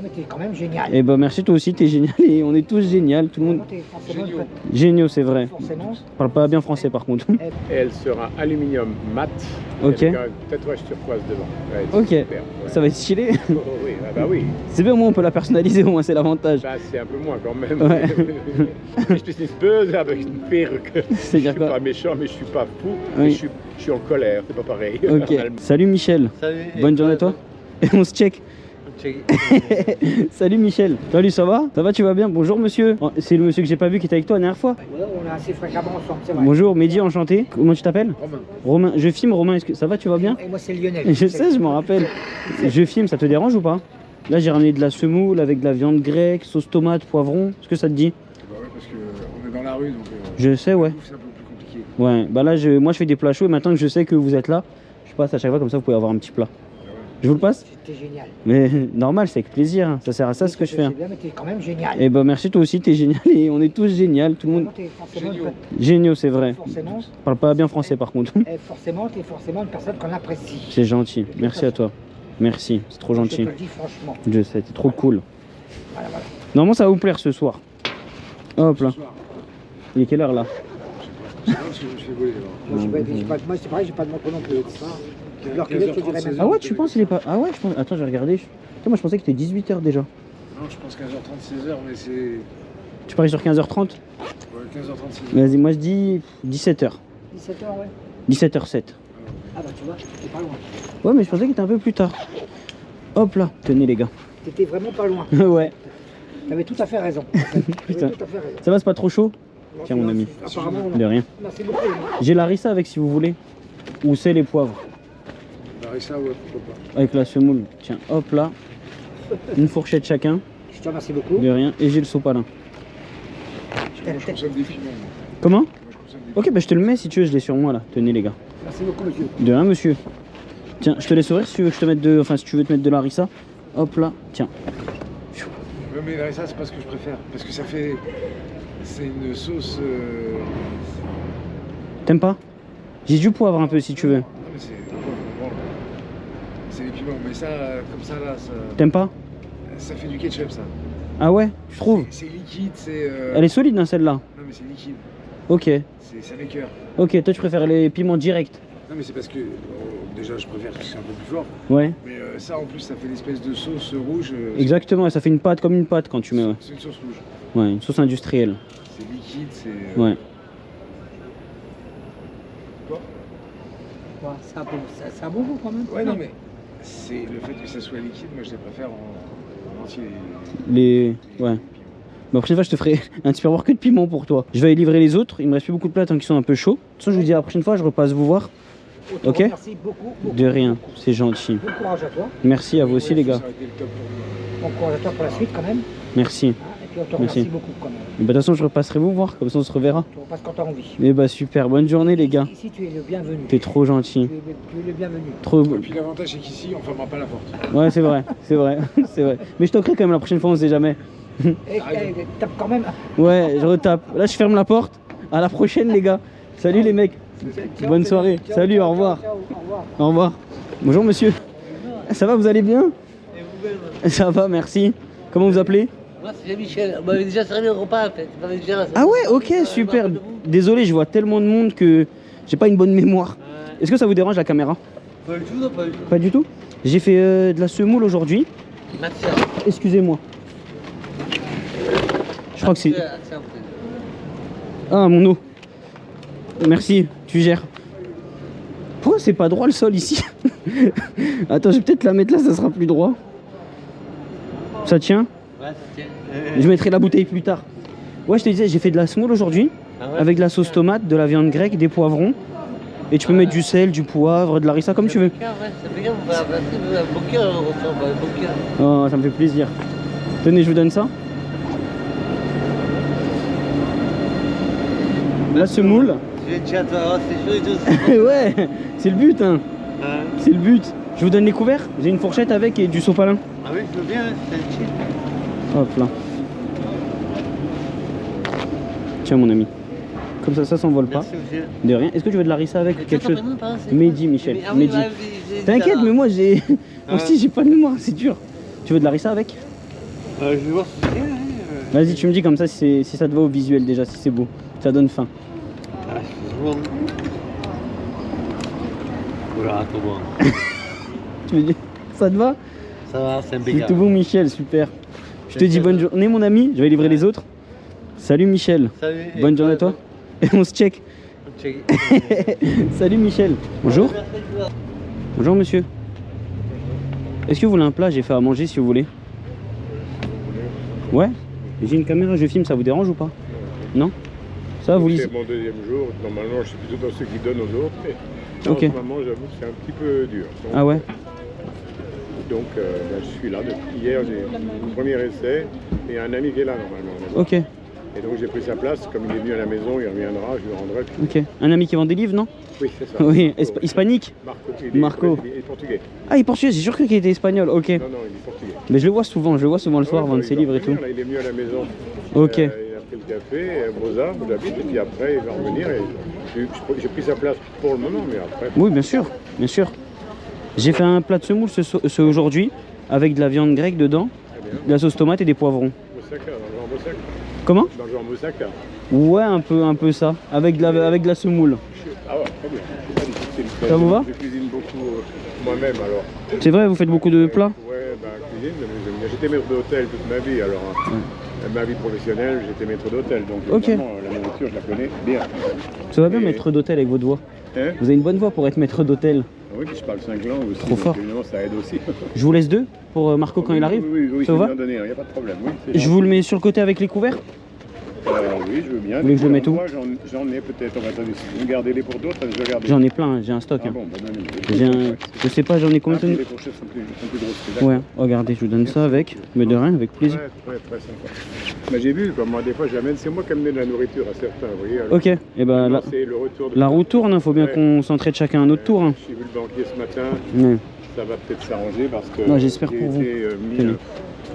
Mais t'es quand même génial. Eh ben merci, toi aussi, t'es génial et on est tous génial, tout le monde. Géniaux. Géniaux, c'est vrai. Forcément. Je parle pas bien français par contre. Et elle sera aluminium mat. Ok. Avec un tatouage turquoise devant. Ouais, Ok. super, ouais. Ça va être stylé. Oh, oui, ah bah oui. C'est bien, au moins on peut la personnaliser, au moins c'est l'avantage. Bah, c'est un peu moins quand même. Ouais. Ich bin nicht böse avec une perruque. Je C'est-à-dire suis quoi? pas méchant, mais je suis pas fou. Oui. Mais je suis en colère, c'est pas pareil. Ok. Salut Michel. Salut. Bonne journée à toi. Et on se check. Salut Michel. Salut, ça va? Ça va, tu vas bien? Bonjour monsieur. Oh, c'est le monsieur que j'ai pas vu qui était avec toi la dernière fois. Ouais, on est assez fréquemment ensemble, c'est vrai. Bonjour, Mehdi, enchanté. Comment tu t'appelles? Romain. Romain. Je filme, Romain. Est-ce que ça va? Tu vas bien? Et moi, c'est Lionel. Je sais, je m'en rappelle. Je filme, ça te dérange ou pas? Là, j'ai ramené de la semoule avec de la viande grecque, sauce tomate, poivron. Est-ce que ça te dit? Bah ouais, parce qu'on est dans la rue, donc Je sais, ouais. c'est un peu plus compliqué. Ouais, bah là, moi, je fais des plats chauds et maintenant que je sais que vous êtes là, je passe à chaque fois comme ça, vous pouvez avoir un petit plat. Je vous le passe? C'était génial. Mais normal, c'est avec plaisir. Hein. Ça sert à ça, ce que je fais. Hein. Bien, mais t'es quand même génial. Et bah merci, toi aussi, t'es génial et on est tous génial, tout le monde. T'es forcément, Géniaux, c'est vrai. forcément, Je parle pas bien français par contre. t'es forcément une personne qu'on apprécie. C'est gentil. Merci à toi. Merci, c'est trop Je gentil. te le dis franchement. Je sais, t'es trop cool. Voilà, voilà. Normalement, ça va vous plaire ce soir. Hop là. Ce soir, Il est quelle heure là? je sais pas parce que je me suis fait voler. Moi, c'est pareil, j'ai pas de montre non plus. Alors qu'il est, je te dirais même. Ah ouais, tu penses il est pas... Ah ouais, je pense... Attends, j'ai regardé. Putain, moi je pensais que c'était 18h déjà. Non, je pense 15h30, 16h, mais c'est. Ouais, Tu paries sur 15h30? 15h30, 16h. Vas-y, moi je dis 17h. 17h, ouais. 17h07. Ah bah tu vois, t'es pas loin. Ouais, mais je pensais qu'il était un peu plus tard. Hop là, tenez les gars. T'étais vraiment pas loin. Ouais. T'avais tout à fait raison. Putain. T'avais tout à fait raison. Ça va, c'est pas trop chaud? Non, Tiens, mon non, ami. Apparemment, De non. rien. Merci beaucoup. J'ai la rissa avec si vous voulez. Ou c'est les poivres. Larissa, ouais, pourquoi pas. Avec la semoule. Tiens, hop là. Une fourchette chacun. Je te remercie beaucoup. De rien. Et j'ai le sopalin. Moi, je consomme des piments. Moi. Comment? Moi, je consomme des Ok, bah je te le mets si tu veux, je l'ai sur moi là. Tenez les gars. Merci beaucoup, monsieur. De rien, monsieur. Tiens, je te laisse ouvrir si tu veux que je te mette de. Enfin, si tu veux te mettre de la harissa. Hop là, tiens. piments. Ouais, mais Larissa, c'est pas ce que je préfère. Parce que ça fait. C'est une sauce. T'aimes pas? J'ai du poivre un peu si tu veux. Non, mais c'est. Bon, c'est les piments. Mais ça, comme ça, là, T'aimes pas? ça fait du ketchup, ça. Ah ouais, tu trouves? C'est liquide, c'est. Elle est solide, hein, celle-là. Non, mais c'est liquide. Ok. Ça m'écoeure. Ok, toi tu préfères les piments directs? Non, mais c'est parce que. Déjà, je préfère que c'est un peu plus fort. Ouais. Mais ça, en plus, ça fait une espèce de sauce rouge. Exactement, et ça fait une pâte comme une pâte quand tu mets. Ouais, C'est une sauce rouge. ouais, une sauce industrielle. C'est liquide, c'est. Ouais. Quoi Ouais, c'est un bon goût quand même. Ouais, non, mais c'est le fait que ça soit liquide, moi je les préfère en entier. Les. Ouais. Bah, la prochaine fois, je te ferai un petit work de piment pour toi. Je vais aller livrer les autres. Il me reste plus beaucoup de plats tant qu'ils sont un peu chauds. De toute façon, je vous dis à la prochaine fois, je repasse vous voir. Ok. Merci beaucoup. De rien, c'est gentil. Bon courage à toi. Merci à vous aussi, les gars. Ça aurait été le top pour moi. Bon courage à toi pour la suite quand même. Merci. Hein, et puis on te Merci. remercie beaucoup quand même. Et bah, de toute façon, je repasserai vous voir, comme ça on se reverra. Tu repasses quand t'as envie. Et bah, super. Bonne journée, les gars. Ici, tu es le bienvenu. T'es trop gentil. Tu es le bienvenu. Trop. Et puis l'avantage c'est qu'ici on fermera pas la porte. Ouais, c'est vrai, c'est vrai, c'est vrai. Mais je toquerai quand même la prochaine fois, on sait jamais. Et tape quand même. Ouais, je retape. Là, je ferme la porte. À la prochaine, les gars. Salut, les mecs. Ciao, Bonne ciao, soirée. ciao, Salut, ciao, au revoir. ciao, au revoir. Au revoir. Bonjour, monsieur. Ça va, vous allez bien? Ça va, merci. Comment vous appelez? Moi c'est Michel, on m'avait déjà servi un repas en fait. On m'avait déjà- Ah ouais, ok, super. Désolé, je vois tellement de monde que j'ai pas une bonne mémoire. Est-ce que ça vous dérange la caméra? Pas du tout, non, pas du tout. Pas du tout. J'ai fait de la semoule aujourd'hui. Merci. Excusez-moi. Je crois que c'est... Merci, en fait. Ah, mon eau. Merci, tu gères. Pourquoi c'est pas droit le sol ici? Attends, je vais peut-être la mettre là, ça sera plus droit. Ça tient? Ouais, ça tient. Je mettrai la bouteille plus tard. Ouais, je te disais, j'ai fait de la semoule aujourd'hui. Ah ouais? Avec de la sauce tomate, de la viande grecque, des poivrons. Et tu peux mettre du sel, du poivre, de la harissa comme tu veux. Ouais, ça fait bien, on va passer un bon cœur, on ressemble à un bon cœur. Oh, ça me fait plaisir. Tenez, je vous donne ça. La semoule. Je vais te dire, toi, c'est chaud et tout. Ouais, c'est le but, hein. Hein? C'est le but. Je vous donne les couverts. J'ai une fourchette avec et du sopalin. Ah oui, je veux bien, c'est chill. Hop là. Tiens, mon ami. Comme ça s'envole pas. Merci monsieur. De rien. Est-ce que tu veux de la harissa avec ou quelque chose? chose Mehdi, Michel. Ah oui, Mehdi. ouais, j'ai dit T'inquiète, ça. mais moi j'ai. Ouais. Aussi, j'ai pas de mémoire, c'est dur. Tu veux de la harissa avec? Je vais voir si c'est bien. Vas-y, tu me dis comme ça si ça te va au visuel déjà, si c'est beau. Ça donne faim. Ah, c'est bon. Voilà, tout bon. Tu me dis, ça te va? Ça va, c'est C'est impeccable. tout bon, Michel, super. Je te dis bonne journée, mon ami. Je vais livrer les autres. Salut, Michel. Salut. Bonne journée à toi. Et on se check. Salut, Michel. Bonjour. Bonjour, monsieur. Est-ce que vous voulez un plat? J'ai fait à manger si vous voulez. Ouais. J'ai une caméra, je filme, ça vous dérange ou pas? Non? Ça va, vous lisez? C'est mon deuxième jour. Normalement, je suis plutôt dans ceux qui donnent aux autres. Mais Ok. en ce moment, j'avoue que c'est un petit peu dur. Donc, Ah ouais? Donc, je suis là. Depuis hier, j'ai mon premier essai. Et il y a un ami qui est là, normalement. Ok, Et donc, j'ai pris sa place. Comme il est venu à la maison, il reviendra, je lui rendrai. ok. Un ami qui vend des livres, non? Oui, c'est ça. Oui, hispanique? Marco. Il est portugais. Ah, il est portugais, c'est sûr qu'il était espagnol, ok. Non, non, il est portugais. Mais je le vois souvent le soir vendre ses livres et tout. Là, il est venu à la maison. Ok. Il a pris le café, Beaux-Arts, où j'habite. Et puis après, il va revenir. Et j'ai pris sa place pour le moment, mais après. Oui, bien sûr, bien sûr. J'ai fait un plat de semoule ce aujourd'hui, avec de la viande grecque dedans, Très bien. de la sauce tomate et des poivrons. Moussaka, dans le genre Moussaka. Comment? Dans le genre Moussaka. Ouais, un peu ça, avec de la semoule. Ah ouais, très bien. C'est pas difficile. Ça vous va? Je cuisine beaucoup moi-même alors. C'est vrai, vous faites beaucoup de plats? Ouais, bah cuisine, j'aime bien. J'étais maître d'hôtel toute ma vie alors. Ma vie professionnelle, j'étais maître d'hôtel, donc Ok. évidemment, la nourriture, je la connais bien. Ça va bien, Et- maître d'hôtel, avec votre voix. Hein? Vous avez une bonne voix pour être maître d'hôtel. Oui, puis je parle 5 langues aussi. Trop donc fort. Évidemment, ça aide aussi. Je vous laisse deux pour Marco quand il arrive. Oui, Ça vous va? il n'y a pas de problème. Oui, c'est Je vous le mets sur le côté avec les couverts. oui, je veux bien. Vous voulez que je le mette où? Moi, j'en ai peut-être. On va attendre. Vous gardez-les pour d'autres, je vais garder. J'en ai plein, j'ai un stock. Ah hein. bon, bah, donnez-moi. J'ai un... Je sais pas, j'en ai combien Les de... fourchettes sont plus grosses. c'est d'accord. Ouais, regardez, je vous donne ça avec. Mais de rien, avec plaisir. Très sympa. Mais j'ai vu, comme moi, des fois, j'amène, c'est moi qui amène de la nourriture à certains, vous voyez. alors. Ok, et ben Maintenant, la, c'est le retour de la roue tourne, hein, faut bien Ouais. qu'on s'entraide chacun à notre tour. Hein. J'ai vu le banquier ce matin, Ouais. ça va peut-être s'arranger parce que Ouais, j'espère j'ai pour vous. été, Tenez.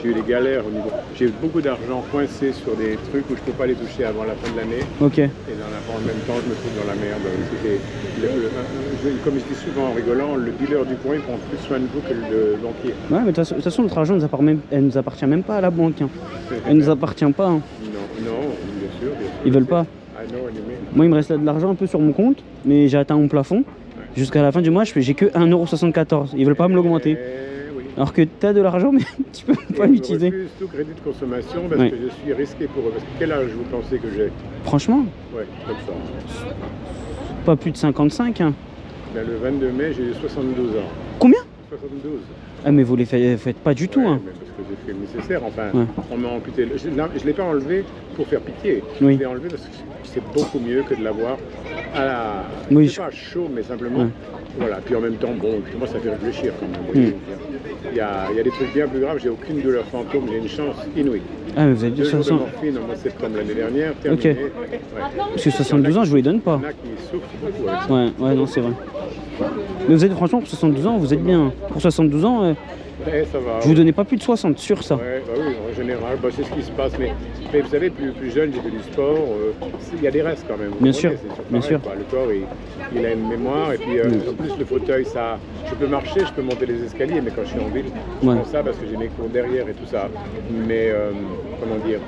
j'ai eu des galères au niveau. J'ai eu beaucoup d'argent coincé sur des trucs où je ne peux pas les toucher avant la fin de l'année. Ok, Et en même temps, je me trouve dans la merde. Comme je dis souvent en rigolant, le dealer du coin il prend plus soin de vous que le banquier. ouais, mais de toute façon, notre argent elle nous appartient même pas à la banque. Hein. Elle nous appartient pas. Hein. Non, bien sûr. Ils veulent pas. Ah non, Moi, il me reste là de l'argent un peu sur mon compte, mais j'ai atteint mon plafond. Jusqu'à la fin du mois, j'ai que 1,74 €. Ils veulent pas me l'augmenter. Oui. Alors que tu as de l'argent, mais tu peux pas Et je l'utiliser. refuse tout crédit de consommation parce Ouais. que je suis risqué pour eux. Parce que quel âge vous pensez que j'ai? Franchement, Ouais, comme ça. pas plus de 55. Hein. Ben, le 22 mai, j'ai eu 72 ans. Combien? 72. Ah, mais vous les faites pas du tout. Ouais, Hein. mais parce que j'ai fait le nécessaire. Enfin, Ouais. on m'a amputé. Je ne l'ai pas enlevé pour faire pitié. Oui. Je l'ai enlevé parce que c'est beaucoup mieux que de l'avoir à la. Oui, C'est pas chaud, mais simplement. Ouais. Voilà. Puis en même temps, bon, moi, ça fait réfléchir quand même. vous voyez. Il y a des trucs bien plus graves. J'ai aucune douleur fantôme. J'ai une chance inouïe. Ah, mais vous avez 2 jours de 60... morphine en mois de septembre l'année dernière. Terminé. Ok. Ouais. Parce que 72 ans, je vous les donne pas. Il y en a qui souffrent beaucoup avec ça. Ouais, non, c'est vrai. Mais vous êtes, franchement, pour 72 ans, vous êtes bien. Pour 72 ans, Ouais, ça va. je vous donnais pas plus de 60 sur ça. Ouais, bah oui, en général, bah, c'est ce qui se passe. Mais vous savez, plus jeune, j'ai fait du sport. Il y a des restes quand même. vous Bien comprenez, sûr, c'est toujours bien pareil, sûr. quoi. Le corps, il a une mémoire. Et puis, en plus, le fauteuil, ça. Je peux marcher, je peux monter les escaliers, mais quand je suis en ville, je Ouais. prends ça parce que j'ai mes cours derrière et tout ça. Mais, comment dire,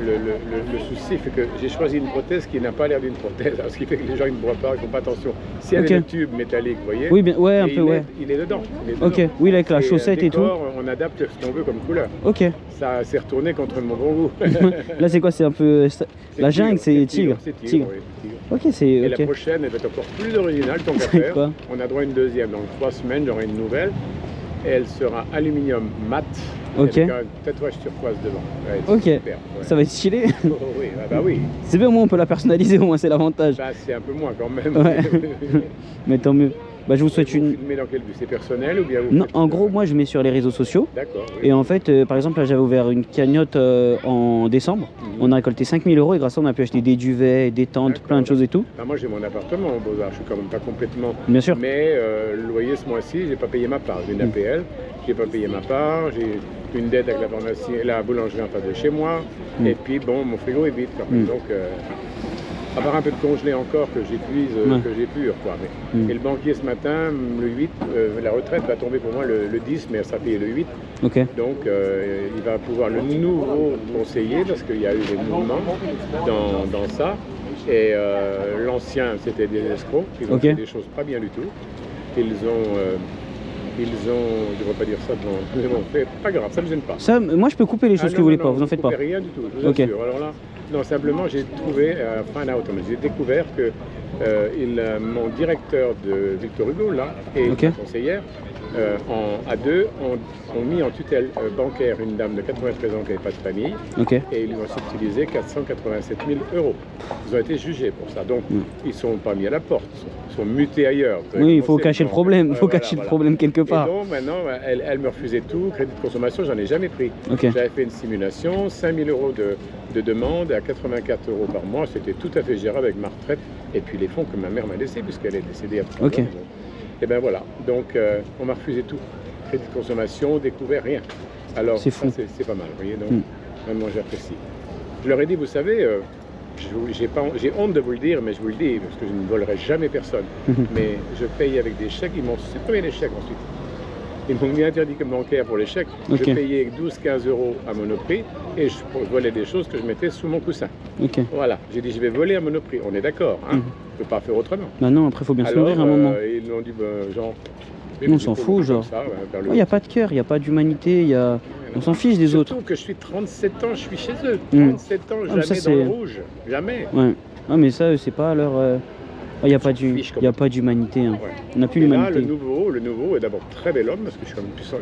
le souci fait que j'ai choisi une prothèse qui n'a pas l'air d'une prothèse, ce qui fait que les gens ils ne voient pas, ils ne font pas attention. Si elle Ok. est de tube métallique, vous voyez, Oui, bien, ouais, un et peu, ouais. il est dedans. Ok, oui, avec la chaussette et tout. On adapte ce qu'on veut comme couleur. Ok. Ça s'est retourné contre mon bon goût. Là, c'est quoi? C'est un peu. La jungle, c'est tigre. C'est tigre, oui, tigre. Ok, c'est. Et Ok. la prochaine, elle va être encore plus originale, tant qu'à C'est faire. quoi? On a droit à une deuxième. Dans 3 semaines, j'aurai une nouvelle. Et elle sera aluminium mat. Ok. Avec un tatouage turquoise devant. Ouais, c'est Ok. super, ouais. Ça va être stylé. Oh, oui, bah oui. C'est bien, au moins, on peut la personnaliser, au moins, c'est l'avantage. Bah, c'est un peu moins quand même. Ouais. Mais tant mieux. Bah, je vous souhaite Vous une. filmez dans quel but? C'est personnel ou bien vous Non, faites- en gros, moi, je mets sur les réseaux sociaux. D'accord. Oui. Et en fait, par exemple, là, j'avais ouvert une cagnotte en décembre. On a récolté 5 000 € et grâce à ça, on a pu acheter des duvets, des tentes, D'accord. plein de choses et tout. Bah, moi, j'ai mon appartement au Beaux-Arts. Je suis quand même pas complètement. Bien sûr. Mais le loyer ce mois-ci, j'ai pas payé ma part. J'ai une APL, j'ai pas payé ma part, j'ai une dette avec la pharmacie, la boulangerie en face de chez moi. Et puis bon, mon frigo est vide quand même. Donc À part un peu de congelé encore que j'épuise, Ouais. que j'épure, quoi. Mais, Et le banquier ce matin, le 8, la retraite va tomber pour moi le 10, mais elle sera payée le 8. Ok. Donc il va pouvoir le nouveau conseiller, parce qu'il y a eu des mouvements dans ça. Et l'ancien, c'était des escrocs. Ils ont Ok. fait des choses pas bien du tout. Ils ont, je ne devrais pas dire ça devant ils ont fait, pas grave, ça ne me gêne pas. Ça, moi je peux couper les choses que vous voulez pas, vous en faites pas. Coupez rien du tout, je vous Ok. assure. Alors là, non, simplement j'ai trouvé, j'ai découvert que mon directeur de Victor Hugo, là, et Ok. la conseillère, à deux, ont mis en tutelle bancaire une dame de 93 ans qui n'avait pas de famille, Ok. et ils lui ont subtilisé 487 000 €. Ils ont été jugés pour ça. Donc, ils ne sont pas mis à la porte, ils sont mutés ailleurs. Vous avez Oui, il faut commencé, cacher le donc, problème, il faut voilà, cacher le voilà. problème quelque part. Et donc, maintenant, elle me refusait tout. Crédit de consommation, j'en ai jamais pris. Ok. J'avais fait une simulation, 5 000 € de demande à 84 € par mois. C'était tout à fait gérable avec ma retraite. Et puis les fonds que ma mère m'a laissés, puisqu'elle est décédée après. Ok. Et ben voilà. Donc, on m'a refusé tout. Crédit de consommation, découvert, rien. Alors, C'est ça, fou. c'est pas mal, vous voyez. Donc, vraiment, j'apprécie. Je leur ai dit, vous savez, j'ai honte de vous le dire, mais je vous le dis, parce que je ne volerai jamais personne. Mais je paye avec des chèques. Ils m'ont supprimé les chèques ensuite. Ils m'ont mis interdit comme bancaire pour les chèques. Ok. Je payais 12-15 € à Monoprix et je volais des choses que je mettais sous mon coussin. Ok. Voilà, j'ai dit je vais voler à Monoprix. On est d'accord, hein. Je ne peux pas faire autrement. Bah non, après faut bien se Alors, nourrir à un moment. ils m'ont dit, genre... On s'en fout, genre. Il n'y a pas de cœur, il n'y a pas d'humanité, on s'en fiche des autres. Surtout que je suis 37 ans, je suis chez eux. Mm. 37 ans, Ah, mais jamais ça, dans le c'est- rouge. Jamais. Ouais. Ah mais ça, c'est pas leur... Il n'y a fiche comme- pas d'humanité. Hein. Ouais. On n'a plus Et là, l'humanité. le nouveau est d'abord très bel homme, parce que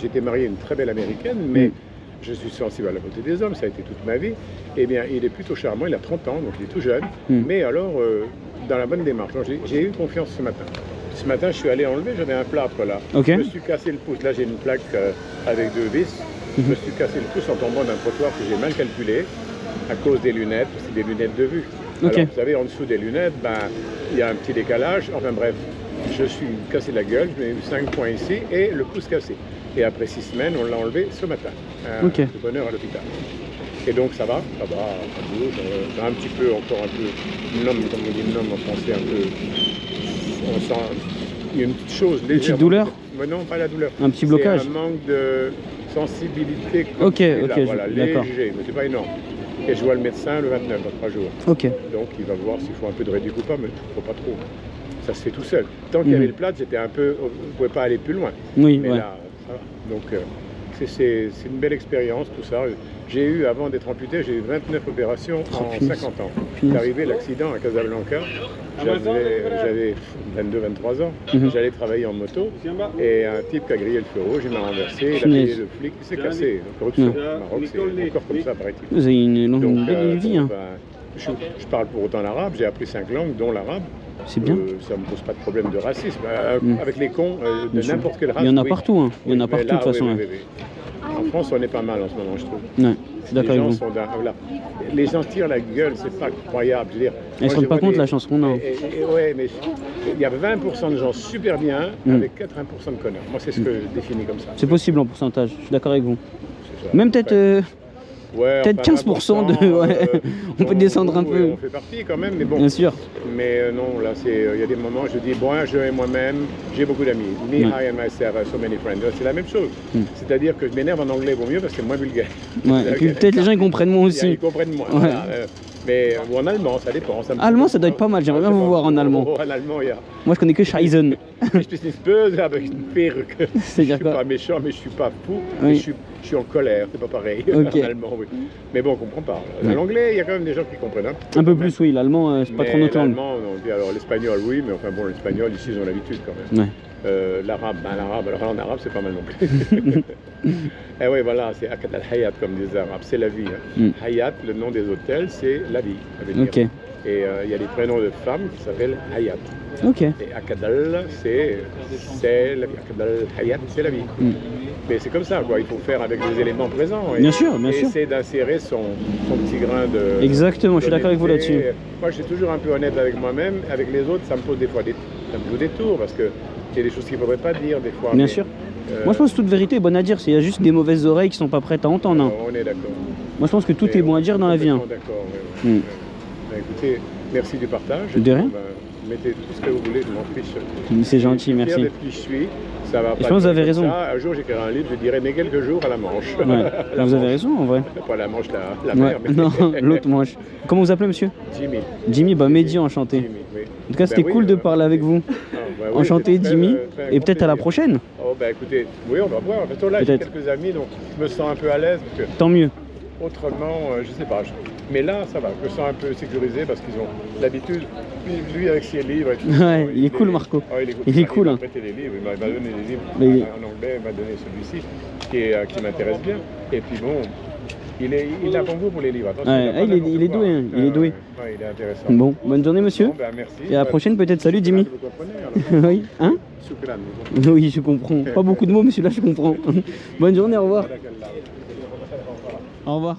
j'étais marié à une très belle américaine, mais je suis sensible à la beauté des hommes, ça a été toute ma vie. Eh bien, il est plutôt charmant, il a 30 ans, donc il est tout jeune, mais alors, dans la bonne démarche. Donc, j'ai eu confiance ce matin. Ce matin, je suis allé enlever, j'avais un plâtre là. Ok. Je me suis cassé le pouce. Là, j'ai une plaque avec 2 vis. Je me suis cassé le pouce en tombant d'un trottoir que j'ai mal calculé à cause des lunettes, c'est des lunettes de vue. Ok. Alors, vous savez, en dessous des lunettes, il y a un petit décalage. Enfin bref, je suis cassé la gueule, j'ai eu 5 points ici et le pouce cassé. Et après 6 semaines, on l'a enlevé ce matin. Ok. De bonne heure à l'hôpital. Et donc ça va, ça bouge, un petit peu, encore un peu, nom, comme on dit nom en français, un peu, on sent, il y a une petite chose légère. petite douleur? Mais non, pas la douleur. Un petit blocage? C'est un manque de sensibilité. Ok, là, ok, voilà, d'accord. léger, mais c'est pas énorme. Et je vois le médecin le 29, dans 3 jours. Ok. Donc il va voir s'il faut un peu de réduc ou pas, mais il ne faut pas trop. Ça se fait tout seul. Tant qu'il y avait le plâtre, j'étais un peu, on ne pouvait pas aller plus loin. Oui, Mais ouais. là, ça va. Donc c'est une belle expérience, tout ça. J'ai eu, avant d'être amputé, j'ai eu 29 opérations en punaise. 50 ans. Punaise. C'est arrivé l'accident à Casablanca. J'avais 22-23 ans. Mhm. J'allais travailler en moto et un type qui a grillé le feu rouge, il m'a renversé, il a Punaise. payé le flic, il s'est cassé. Donc, corruption. Au Maroc, c'est encore comme ça, paraît-il. Vous avez une longue Donc, belle vie. Hein. je parle pour autant l'arabe, j'ai appris 5 langues, dont l'arabe. C'est bien. Ça ne me pose pas de problème de racisme. Mm. Avec les cons de Bien sûr. n'importe quelle race. Il y en a oui. partout. Hein. Il y en a Oui, partout mais de toute là, façon. oui, hein. oui, oui. En France, on est pas mal en ce moment, je trouve. Ouais. Je suis d'accord Les avec gens vous. sont voilà. Les gens tirent la gueule, c'est pas croyable. Je veux dire, Ils moi, se rendent je pas vois compte de la chance qu'on a. Ouais, mais il y a 20% de gens super bien avec 80% de connards. Moi, c'est ce que je définis comme ça. C'est possible en pourcentage. Je suis d'accord avec vous. C'est ça. Même peut-être Ouais, peut-être 15% de. Ouais. On peut descendre un peu. On fait partie quand même, mais bon. Bien sûr. Mais non, là, il y a des moments, je dis, bon, je et moi-même, j'ai beaucoup d'amis. Me, I and myself, I have so many friends. C'est la même chose. C'est-à-dire que je m'énerve en anglais, vaut mieux parce que c'est moins vulgaire. Ouais. Et puis peut-être les gens ils comprennent moins aussi. Ils comprennent moins. Ouais. Voilà, ou en allemand, ça dépend. Allemand, ça doit être pas mal. J'aimerais bien vous voir en allemand. En allemand, il y a. Moi je connais que Scheißen. Ich bin nicht böse avec une perruque. Je C'est-à-dire suis quoi? pas méchant, mais je suis pas fou. Oui. Mais je suis en colère, c'est pas pareil. Ok. En allemand, oui. Mais bon, on comprend pas. Ouais. L'anglais, il y a quand même des gens qui comprennent. Un peu plus, oui. L'allemand, c'est pas trop notre langue. L'allemand, non. Puis alors l'espagnol, oui, mais enfin bon, l'espagnol, ici, ils ont l'habitude quand même. Ouais. L'arabe, alors en arabe, c'est pas mal non plus. Et oui, voilà, c'est Akad al-Hayat, comme disent les Arabes, c'est la vie. Hein. Hayat, le nom des hôtels, c'est la vie. à venir. Ok. Et il y a des prénoms de femmes qui s'appellent Hayat. Ok. Et Akadal, c'est la vie. Akadal Hayat, c'est la vie. Mais c'est comme ça, quoi. Il faut faire avec les éléments présents. Et, Bien sûr, bien sûr. essayer d'insérer son petit grain de. Exactement, je suis d'accord avec vous d'honnêteté. là-dessus. Moi, je suis toujours un peu honnête avec moi-même. Avec les autres, ça me pose des fois ça me joue des tours parce que il y a des choses qu'il ne faudrait pas dire des fois. Bien mais, sûr. Moi je pense que toute vérité est bonne à dire. Il y a juste des mauvaises oreilles qui sont pas prêtes à entendre. Hein. On est d'accord. Moi je pense que tout Et est bon à dire dans la vie. Hein. D'accord, ouais. Mm. Bah, écoutez, Merci du partage. De rien. Mettez tout ce que vous voulez, je m'en fiche. C'est gentil, Je suis merci. fier d'être qui je suis. Ça va Je pas pense que vous durer avez comme raison. ça. Un jour, j'écrirai un livre, je dirai mais quelques jours à la Manche. Ouais. La Vous avez Manche. raison en vrai. Pas la Manche, la Ouais. mer, mais Non, l'autre manche. Comment vous appelez monsieur? Jimmy. Jimmy, bah Mehdi, enchanté. Jimmy, oui. En tout cas, c'était Ben oui, cool de parler avec vous. Ah, bah oui, Enchanté, c'était très, Jimmy. très Et grand peut-être à la plaisir. prochaine. Oh, bah écoutez, oui, on va voir. En fait, là, j'ai Peut-être. quelques amis, donc je me sens un peu à l'aise. Parce que Tant mieux. autrement, je sais pas. Mais là, ça va. Je me sens un peu sécurisé parce qu'ils ont l'habitude. Lui, avec ses livres et tout. Ouais, il est cool, Marco. Oh, Il est cool, Il hein. m'a prêté des livres. Il m'a donné des livres Mais il- en anglais. Il m'a donné celui-ci qui m'intéresse bien. Et puis bon, il a bon goût pour les livres. Attention, Ouais, a pas il est n'importe quoi. doué, hein, il est doué. Ouais, il est intéressant. Bon, bonne journée monsieur. Bon, ben, merci. Et à la prochaine peut-être. Salut Jimmy. Vous comprenez, alors Oui, hein? Shukran, vous comprenez. Oui, je comprends. Pas beaucoup de mots, mais celui-là, je comprends. Bonne journée, au revoir. Au revoir.